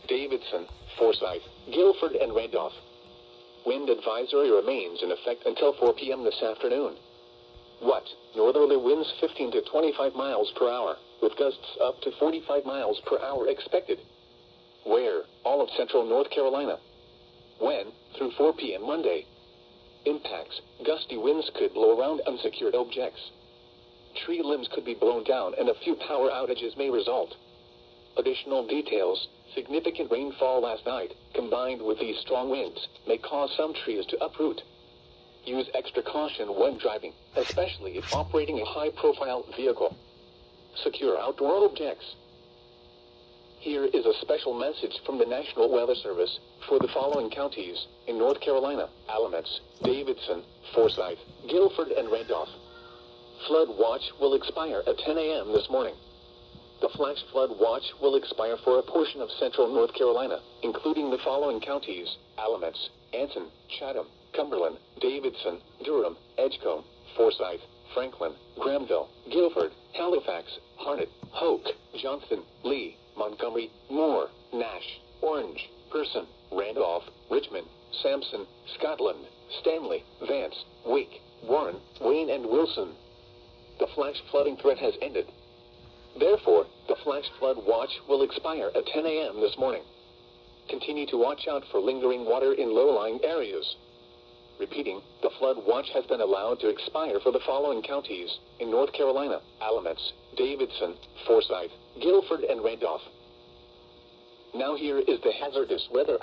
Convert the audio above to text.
Davidson, Forsyth, Guilford, and Randolph. Wind advisory remains in effect until 4 p.m. this afternoon. What? Northerly winds 15 to 25 miles per hour, with gusts up to 45 miles per hour expected. Where? All of central North Carolina. When? Through 4 p.m. Monday. Impacts: gusty winds could blow around unsecured objects. Tree limbs could be blown down and a few power outages may result. Additional details: significant rainfall last night, combined with these strong winds, may cause some trees to uproot. Use extra caution when driving, especially if operating a high-profile vehicle. Secure outdoor objects. Here is a special message from the National Weather Service for the following counties in North Carolina: Alamance, Davidson, Forsyth, Guilford, and Randolph. Flood watch will expire at 10 a.m. this morning. The flash flood watch will expire for a portion of central North Carolina, including the following counties: Alamance, Anson, Chatham, Cumberland, Davidson, Durham, Edgecombe, Forsyth, Franklin, Granville, Guilford, Halifax, Harnett, Hoke, Johnston, Lee, Montgomery, Moore, Nash, Orange, Person, Randolph, Richmond, Sampson, Scotland, Stanley, Vance, Wake, Warren, Wayne, and Wilson. The flash flooding threat has ended. Therefore, the flash flood watch will expire at 10 a.m. this morning. Continue to watch out for lingering water in low-lying areas. Repeating, the flood watch has been allowed to expire for the following counties in North Carolina: Alamance, Davidson, Forsyth, Guilford, and Randolph. Now here is the hazardous weather